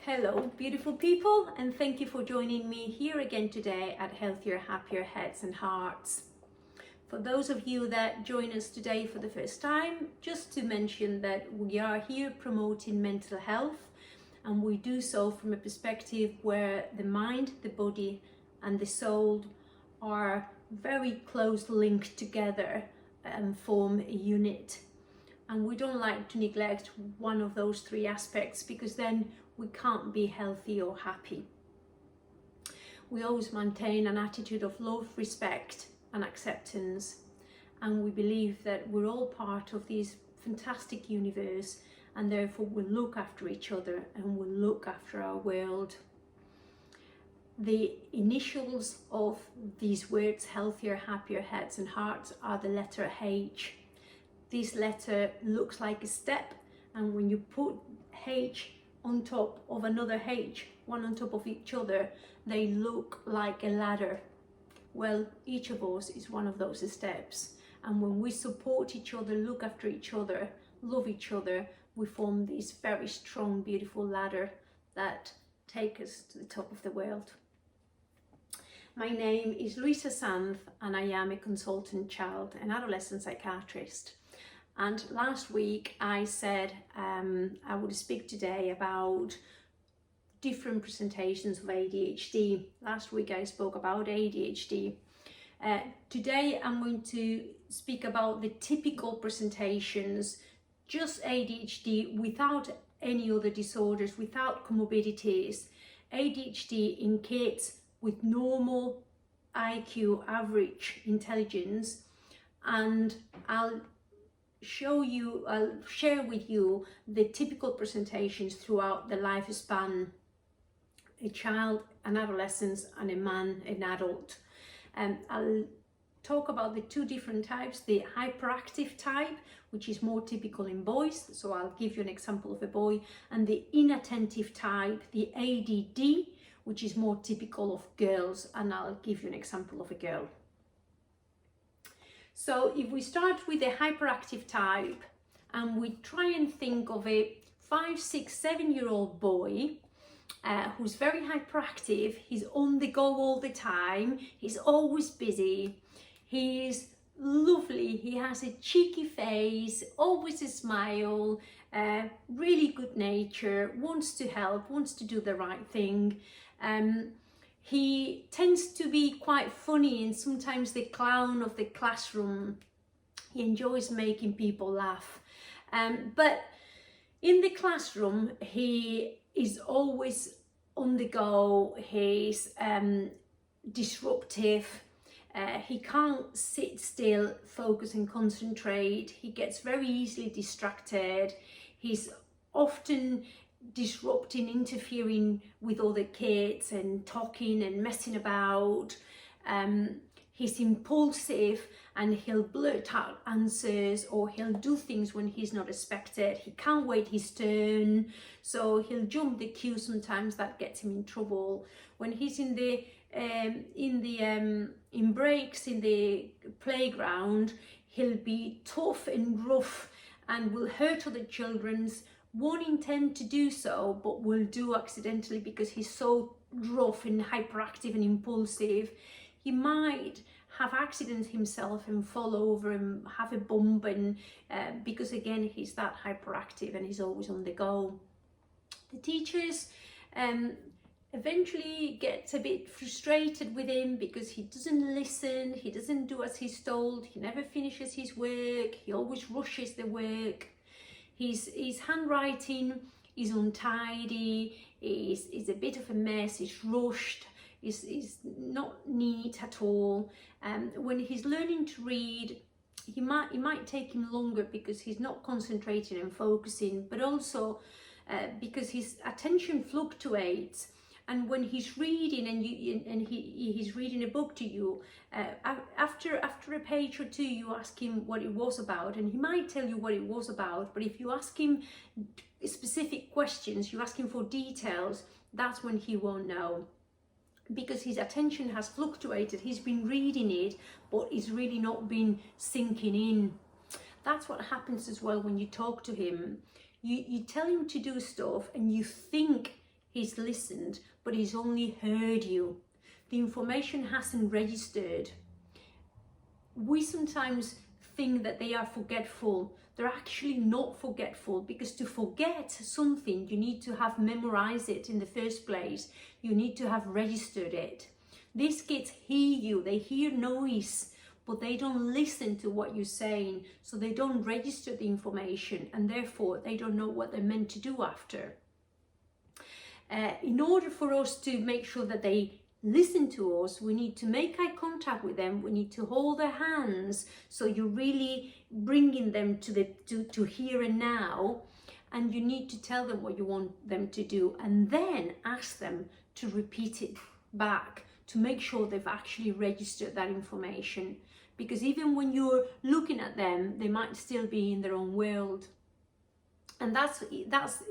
Hello, beautiful people, and thank you for joining me here again today at Healthier, Happier Heads and Hearts. For those of you that join us today for the first time, just to mention that we are here promoting mental health, and we do so from a perspective where the mind, the body, and the soul are very close linked together and form a unit. And we don't like to neglect one of those three aspects, because then we can't be healthy or happy. We always maintain an attitude of love, respect and acceptance, and we believe that we're all part of this fantastic universe, and therefore we'll look after each other and we'll look after our world. The initials of these words, healthier, happier heads and hearts, are the letter H. This letter looks like a step, and when you put H on top of another H, one on top of each other, they look like a ladder. Well, each of us is one of those steps, and when we support each other, look after each other, love each other, we form this very strong, beautiful ladder that take us to the top of the world. My name is Louisa Santh, and I am a consultant child and adolescent psychiatrist. And last week I said I would speak today about different presentations of ADHD. Last week I spoke about ADHD. Today I'm going to speak about the typical presentations, just ADHD without any other disorders, without comorbidities. ADHD in kids with normal IQ, average intelligence, and I'll share with you the typical presentations throughout the lifespan: a child, an adolescent, and a man, an adult. I'll talk about the two different types: the hyperactive type, which is more typical in boys, so I'll give you an example of a boy, and the inattentive type, the ADD, which is more typical of girls, and I'll give you an example of a girl. So if we start with the hyperactive type, and we try and think of a 5, 6, 7-year-old boy who's very hyperactive, he's on the go all the time, he's always busy, he's lovely, he has a cheeky face, always a smile, really good nature, wants to help, wants to do the right thing. He tends to be quite funny and sometimes the clown of the classroom. He enjoys making people laugh. But in the classroom, he is always on the go. He's disruptive. He can't sit still, focus and concentrate. He gets very easily distracted. He's often disrupting, interfering with other kids and talking and messing about. He's impulsive and he'll blurt out answers, or he'll do things when he's not expected. He can't wait his turn, so he'll jump the queue. Sometimes that gets him in trouble. When he's in breaks in the playground, he'll be tough and rough and will hurt other children's. Won't intend to do so, but will do accidentally because he's so rough and hyperactive and impulsive. He might have accidents himself and fall over and have a bump, and because again he's that hyperactive and he's always on the go. The teachers eventually get a bit frustrated with him because he doesn't listen, he doesn't do as he's told, he never finishes his work, he always rushes the work. His handwriting is untidy, is a bit of a mess, it's rushed, is not neat at all. When he's learning to read, it might take him longer because he's not concentrating and focusing, but also because his attention fluctuates. And when he's reading and he's reading a book to you, after a page or two, you ask him what it was about, and he might tell you what it was about. But if you ask him specific questions, you ask him for details, that's when he won't know, because his attention has fluctuated. He's been reading it, but it's really not been sinking in. That's what happens as well when you talk to him. You tell him to do stuff and you think he's listened, but he's only heard you. The information hasn't registered. We sometimes think that they are forgetful. They're actually not forgetful, because to forget something, you need to have memorized it in the first place. You need to have registered it. These kids hear you, they hear noise, but they don't listen to what you're saying. So they don't register the information, and therefore they don't know what they're meant to do after. In order for us to make sure that they listen to us, we need to make eye contact with them. We need to hold their hands, so you're really bringing them to here and now, and you need to tell them what you want them to do, and then ask them to repeat it back to make sure they've actually registered that information, because even when you're looking at them, they might still be in their own world. And that's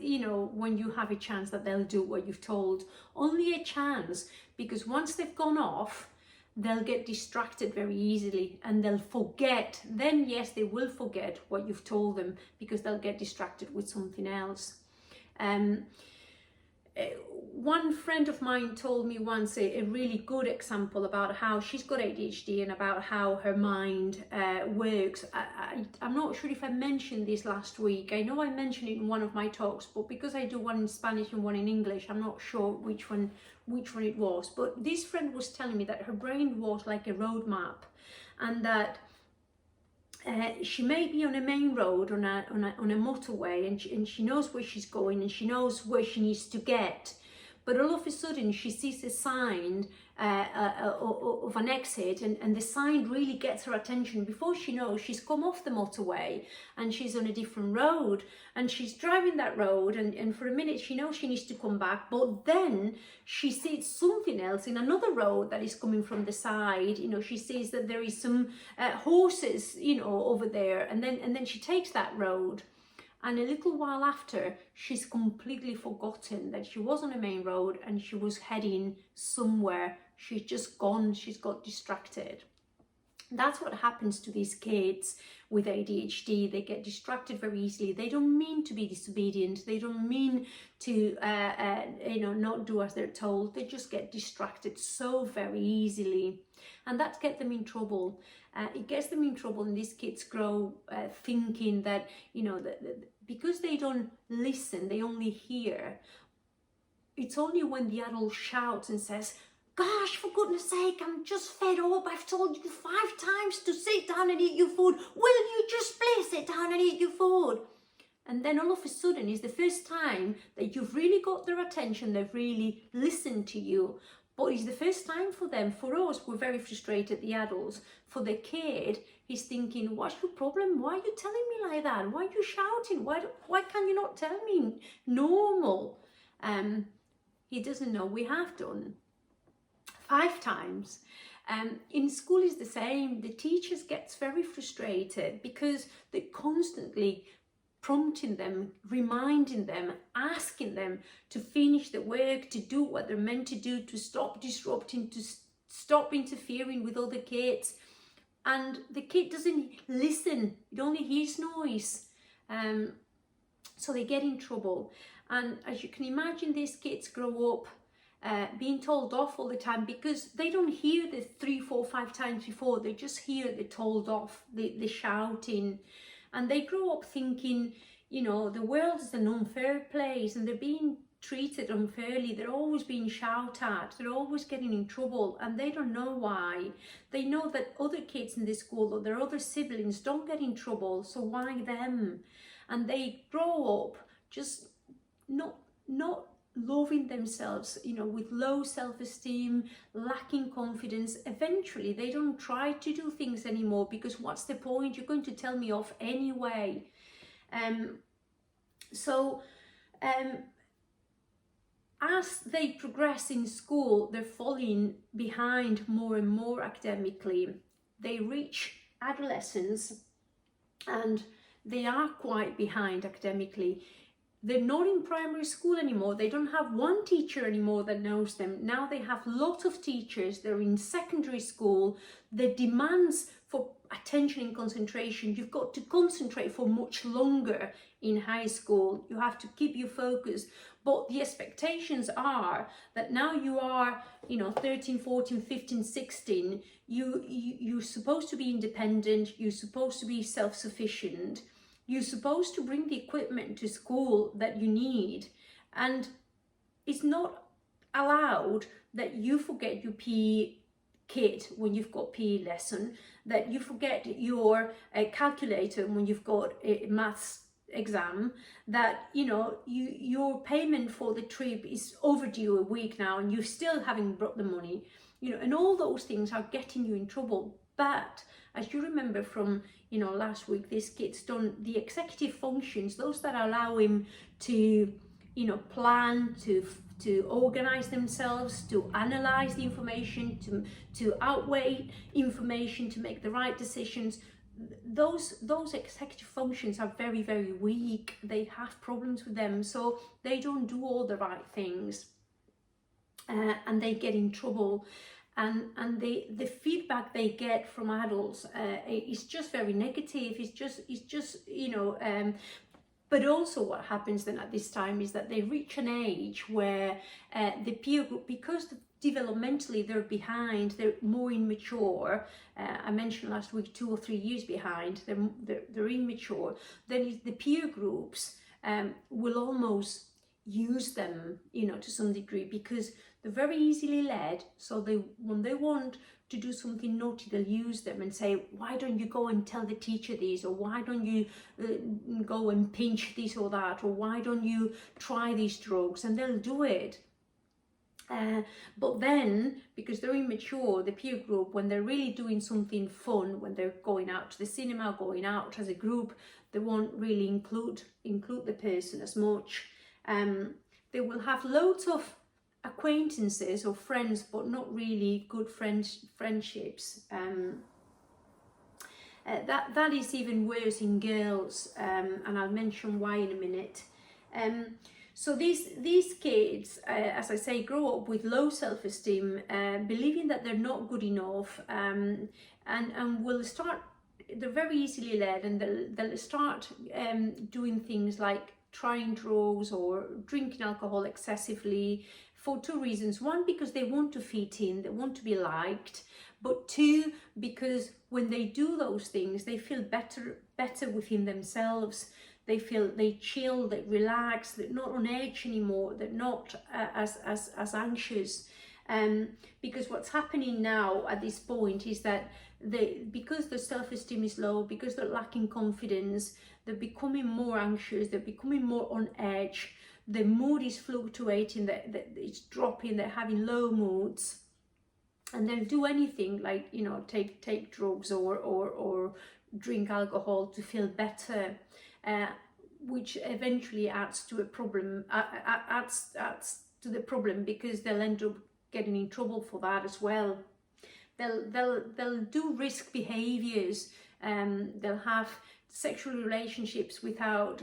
you know, when you have a chance that they'll do what you've told. Only a chance, because once they've gone off, they'll get distracted very easily and they'll forget. Then yes, they will forget what you've told them, because they'll get distracted with something else. One friend of mine told me once a really good example about how she's got ADHD and about how her mind works. I'm not sure if I mentioned this last week. I know I mentioned it in one of my talks, but because I do one in Spanish and one in English, I'm not sure which one it was. But this friend was telling me that her brain was like a road map, and that she may be on a main road, on a motorway, and she knows where she's going and she knows where she needs to get. But all of a sudden she sees a sign of an exit, and the sign really gets her attention. Before she knows, she's come off the motorway and she's on a different road, and she's driving that road, and for a minute she knows she needs to come back, but then she sees something else in another road that is coming from the side. You know, she sees that there is some horses, you know, over there, and then she takes that road. And a little while after, she's completely forgotten that she was on a main road and she was heading somewhere. She's just gone, she's got distracted. That's what happens to these kids with ADHD. They get distracted very easily. They don't mean to be disobedient. They don't mean to, you know, not do as they're told. They just get distracted so very easily. And that gets them in trouble. It gets them in trouble, and these kids grow thinking that, you know, that because they don't listen, they only hear. It's only when the adult shouts and says, "Gosh, for goodness sake, I'm just fed up. I've told you 5 times to sit down and eat your food. Will you just please sit down and eat your food?" And then all of a sudden is the first time that you've really got their attention. They've really listened to you. But it's the first time for them. For us, we're very frustrated, the adults. For the kid, he's thinking, "What's your problem? Why are you telling me like that? Why are you shouting? Why can you not tell me normal?" He doesn't know we have done 5 times. In school is the same. The teachers gets very frustrated because they're constantly prompting them, reminding them, asking them to finish the work, to do what they're meant to do, to stop disrupting, to stop interfering with other kids. And the kid doesn't listen, it only hears noise. So they get in trouble. And as you can imagine, these kids grow up being told off all the time, because they don't hear the 3, 4, 5 times before. They just hear the told off, the shouting. And they grow up thinking, you know, the world is an unfair place and they're being treated unfairly. They're always being shouted at. They're always getting in trouble, and they don't know why. They know that other kids in the school or their other siblings don't get in trouble, so why them? And they grow up just not loving themselves, you know, with low self-esteem, lacking confidence. Eventually they don't try to do things anymore, because what's the point? You're going to tell me off anyway. As they progress in school, they're falling behind more and more academically. They reach adolescence and they are quite behind academically. They're not in primary school anymore. They don't have one teacher anymore that knows them. Now they have lots of teachers. They're in secondary school. The demands for attention and concentration, you've got to concentrate for much longer in high school. You have to keep your focus. But the expectations are that now you are, 13, 14, 15, 16, you're supposed to be independent, you're supposed to be self-sufficient, you're supposed to bring the equipment to school that you need, and it's not allowed that you forget your PE kit when you've got PE lesson, that you forget your calculator when you've got a maths exam, that your payment for the trip is overdue a week now and you still haven't brought the money, and all those things are getting you in trouble. But as you remember from last week, this kid's done the executive functions, those that allow him to plan, to organize themselves, to analyze the information, to outweigh information, to make the right decisions. Those executive functions are very, very weak. They have problems with them, so they don't do all the right things, and they get in trouble. And the feedback they get from adults is just very negative. It's just but also what happens then at this time is that they reach an age where the peer group, because developmentally they're behind, they're more immature. I mentioned last week 2 or 3 years behind, they're immature. Then the peer groups will almost use them, to some degree, because they're very easily led. So when they want to do something naughty, they'll use them and say, why don't you go and tell the teacher this, or why don't you go and pinch this or that, or why don't you try these drugs, and they'll do it. But then, because they're immature, the peer group, when they're really doing something fun, when they're going out to the cinema, going out as a group, they won't really include the person as much. They will have loads of acquaintances or friends, but not really good friendships. That is even worse in girls, and I'll mention why in a minute. So these kids, as I say, grow up with low self-esteem, believing that they're not good enough, and will start. They're very easily led, and they'll start doing things like trying drugs or drinking alcohol excessively, for 2 reasons. 1, because they want to fit in, they want to be liked, but 2, because when they do those things, they feel better within themselves. They feel they chill, they relax, they're not on edge anymore, they're not as anxious. Because what's happening now at this point is that because their self-esteem is low, because they're lacking confidence, they're becoming more anxious, they're becoming more on edge, the mood is fluctuating, that it's dropping, they're having low moods, and they'll do anything like take drugs or drink alcohol to feel better, which eventually adds to a problem, adds to the problem, because they'll end up getting in trouble for that as well. They'll do risk behaviors, they'll have sexual relationships without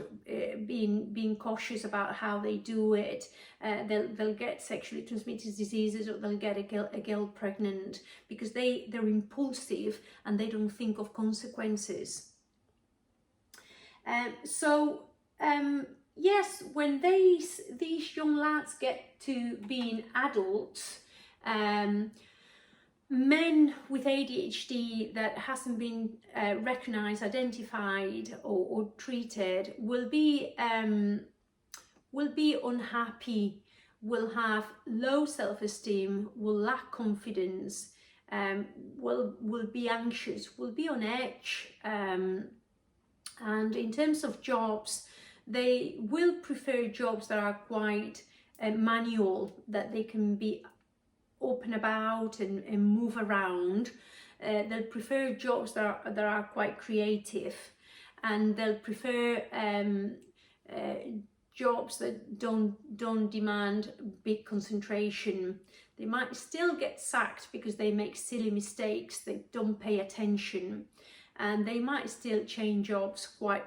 being cautious about how they do it. They'll get sexually transmitted diseases, or they'll get a girl pregnant, because they're impulsive and they don't think of consequences. Yes, when these young lads get to being adults, men with ADHD that hasn't been recognised, identified, or treated will be unhappy, will have low self-esteem, will lack confidence, will be anxious, will be on edge, and in terms of jobs, they will prefer jobs that are quite manual, that they can be open about and move around. They'll prefer jobs that are quite creative, and they'll prefer jobs that don't demand big concentration. They might still get sacked because they make silly mistakes, they don't pay attention, and they might still change jobs quite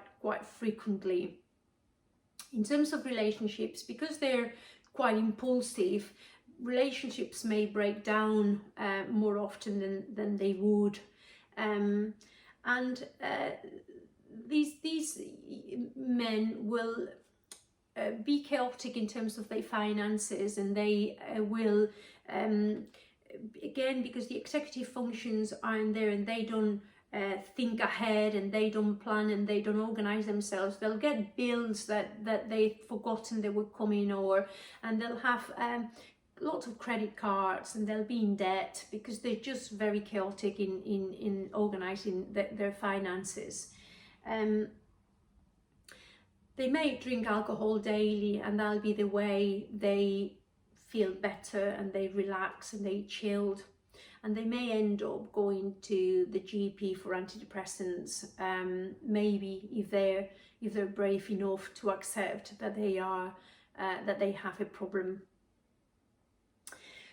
frequently. In terms of relationships, because they're quite impulsive, relationships may break down more often than they would, and these men will be chaotic in terms of their finances, and they will again, because the executive functions aren't there and they don't think ahead and they don't plan and they don't organize themselves, they'll get bills that they've forgotten they were coming, and they'll have lots of credit cards, and they'll be in debt because they're just very chaotic in organizing their finances. They may drink alcohol daily, and that'll be the way they feel better and they relax and they chilled. And they may end up going to the GP for antidepressants, maybe if they're brave enough to accept that they have a problem.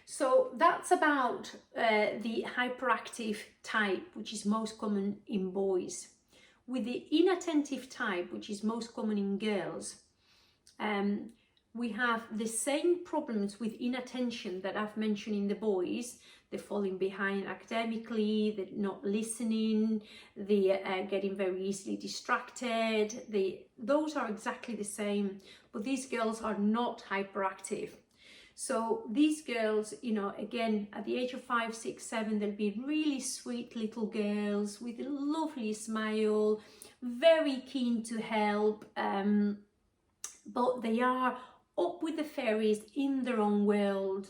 So that's about the hyperactive type, which is most common in boys. With the inattentive type, which is most common in girls, we have the same problems with inattention that I've mentioned in the boys. They're falling behind academically, they're not listening, they're getting very easily distracted. Those are exactly the same, but these girls are not hyperactive. So these girls, you know, again, at the age of 5, 6, 7, they'll be really sweet little girls with a lovely smile, very keen to help, but they are up with the fairies in their own world.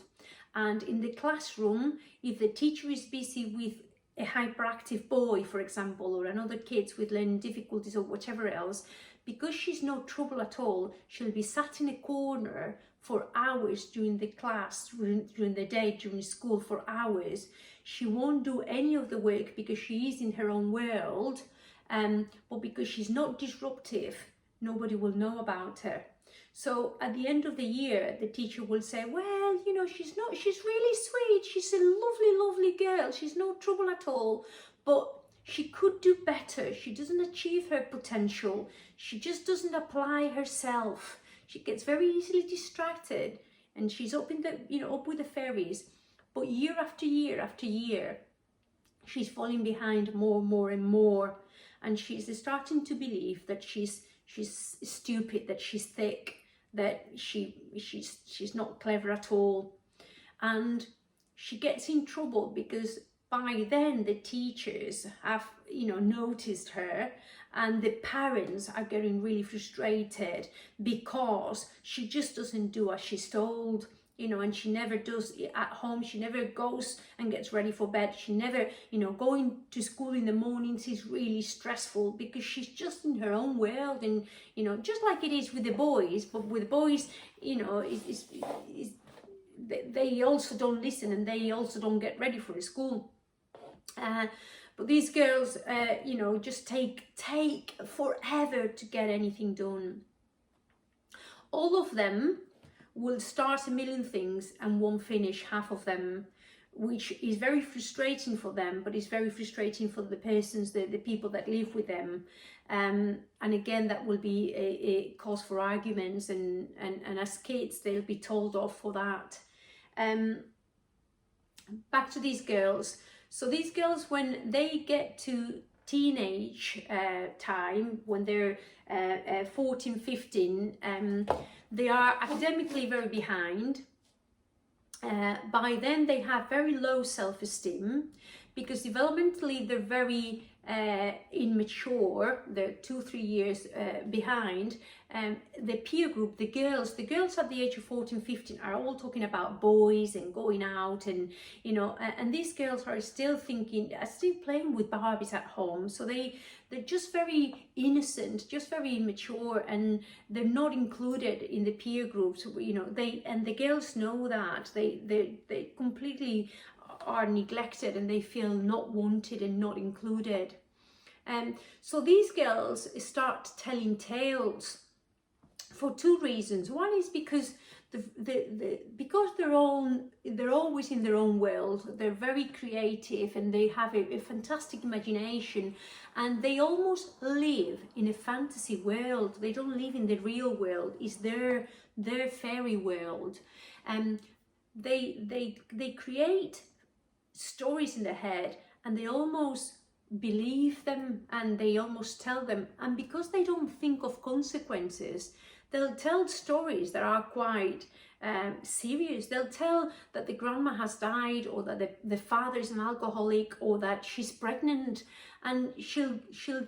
And in the classroom, if the teacher is busy with a hyperactive boy, for example, or another kids with learning difficulties or whatever else, because she's no trouble at all, she'll be sat in a corner for hours during the class, during the day, during school, for hours. She won't do any of the work because she is in her own world, but because she's not disruptive, nobody will know about her. So at the end of the year, the teacher will say, well, you know, she's really sweet, she's a lovely, lovely girl, she's no trouble at all, but she could do better. She doesn't achieve her potential. She just doesn't apply herself. She gets very easily distracted, and she's up in the, you know, up with the fairies. But year after year after year, she's falling behind more and more, and she's starting to believe that she's stupid, that she's thick, that she's not clever at all, and she gets in trouble because by then the teachers have, you know, noticed her, and the parents are getting really frustrated because she just doesn't do as she's told, you know, and she never does at home. She never goes and gets ready for bed. She never, you know, going to school in the mornings is really stressful because she's just in her own world. And, you know, just like it is with the boys, but with the boys, you know, they also don't listen, and they also don't get ready for the school. But these girls, you know, just take forever to get anything done. All of them will start a million things and won't finish half of them, which is very frustrating for them, but it's very frustrating for the persons, the people that live with them. And again, that will be a cause for arguments, and as kids, they'll be told off for that. Back to these girls. So these girls, when they get to teenage time, when they're 14, 15, they are academically very behind. By then they have very low self-esteem because developmentally they're very immature. They're 2-3 years behind. The peer group, the girls at the age of 14, 15 are all talking about boys and going out, and you know, and these girls are still playing with Barbies at home. So they're just very innocent, just very immature, and they're not included in the peer groups. You know, the girls know that they completely are neglected, and they feel not wanted and not included. So these girls start telling tales for 2 reasons. One is because because they're always in their own world. They're very creative, and they have a fantastic imagination, and they almost live in a fantasy world. They don't live in the real world. It's their fairy world, and they create stories in their head, and they almost believe them and they almost tell them, and because they don't think of consequences, they'll tell stories that are quite serious. They'll tell that the grandma has died, or that the father is an alcoholic, or that she's pregnant, and she'll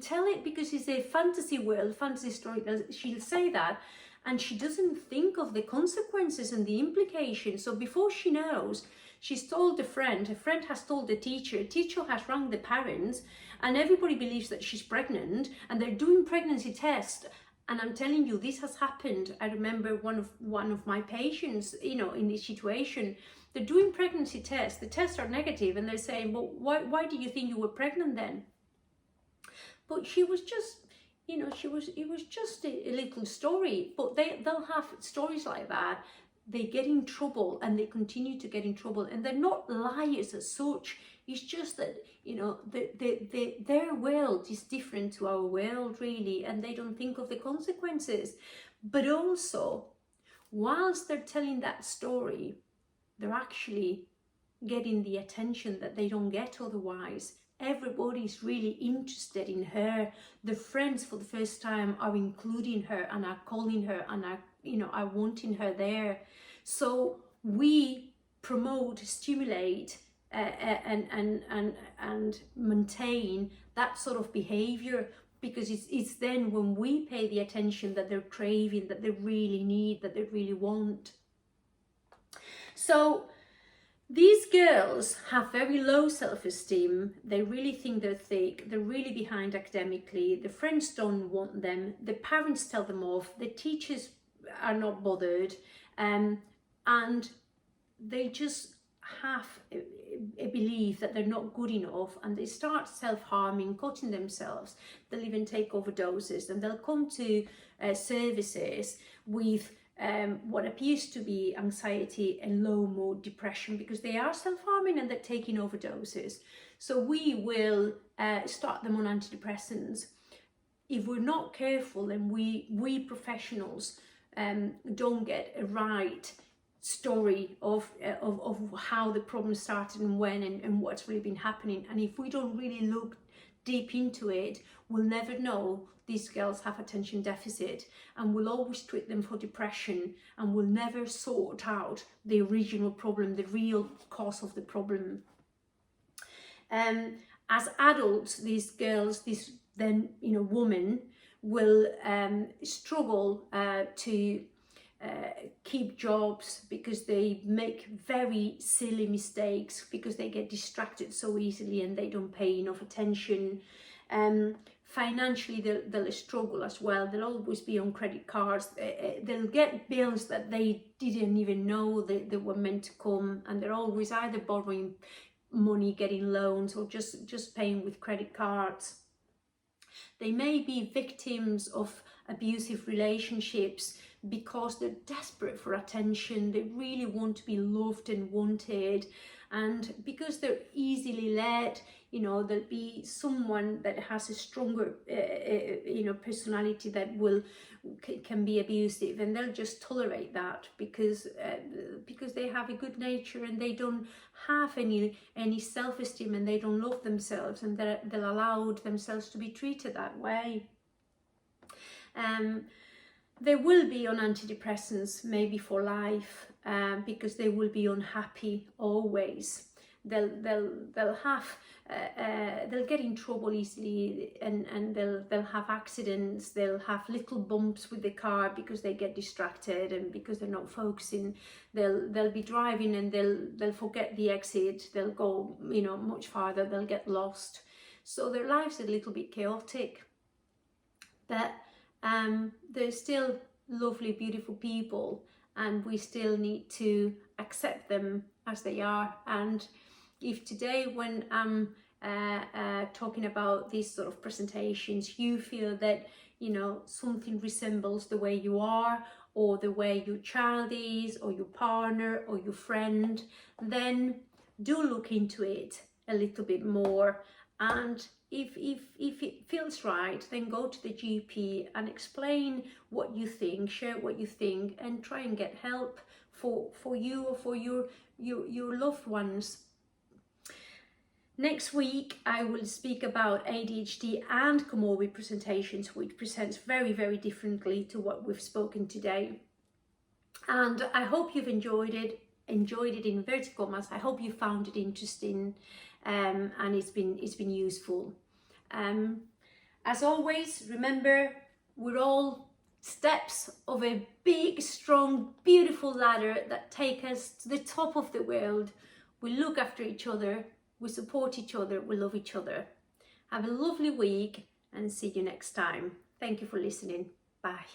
tell it because it's a fantasy world, fantasy story. She'll say that, and she doesn't think of the consequences and the implications. So before she knows, she's told a friend has told the teacher has rang the parents, and everybody believes that she's pregnant, and they're doing pregnancy tests. And I'm telling you, this has happened. I remember one of my patients, you know, in this situation, they're doing pregnancy tests. The tests are negative, and they're saying, well, why do you think you were pregnant then? But she was just, you know, it was just a little story. But they'll have stories like that. They get in trouble, and they continue to get in trouble, and they're not liars as such. It's just that, you know, their world is different to our world, really, and they don't think of the consequences. But also, whilst they're telling that story, they're actually getting the attention that they don't get otherwise. Everybody's really interested in her. The friends for the first time are including her and are calling her and are wanting her there. So we promote, stimulate, and maintain that sort of behavior, because it's then when we pay the attention that they're craving, that they really need, that they really want. So these girls have very low self-esteem. They really think they're thick. They're really behind academically. The friends don't want them. The parents tell them off. The teachers are not bothered. And they just have a belief that they're not good enough, and they start self-harming, cutting themselves. They'll even take overdoses, and they'll come to services with what appears to be anxiety and low mood depression, because they are self-harming and they're taking overdoses. So we will start them on antidepressants. If we're not careful, and we professionals don't get a right story of how the problem started and when and what's really been happening, and if we don't really look deep into it, we'll never know these girls have attention deficit, and we'll always treat them for depression, and we'll never sort out the original problem, the real cause of the problem. As adults, these girls, women will struggle to keep jobs, because they make very silly mistakes, because they get distracted so easily and they don't pay enough attention. Financially, they'll struggle as well. They'll always be on credit cards. They'll get bills that they didn't even know they were meant to come, and they're always either borrowing money, getting loans, or just paying with credit cards. They may be victims of abusive relationships because they're desperate for attention. They really want to be loved and wanted, and because they're easily led, there'll be someone that has a stronger personality that can be abusive, and they'll just tolerate that because they have a good nature, and they don't have any self-esteem, and they don't love themselves, and they'll allow themselves to be treated that way. They will be on antidepressants maybe for life, because they will be unhappy always. They'll get in trouble easily, and they'll have accidents. They'll have little bumps with the car because they get distracted, and because they're not focusing. They'll be driving, and they'll forget the exit. They'll go much farther. They'll get lost. So their life's a little bit chaotic, but they're still lovely, beautiful people, and we still need to accept them as they are. And if today, when I'm talking about these sort of presentations, you feel that something resembles the way you are, or the way your child is, or your partner, or your friend, then do look into it a little bit more. And if it feels right, then go to the GP and explain what you think, share what you think, and try and get help for you or for your loved ones. Next week, I will speak about ADHD and comorbid presentations, which presents very, very differently to what we've spoken today. And I hope you've enjoyed it in inverted commas. I hope you found it interesting, and it's been useful. As always, remember, we're all steps of a big, strong, beautiful ladder that take us to the top of the world. We look after each other, we support each other, we love each other. Have a lovely week and see you next time. Thank you for listening. Bye.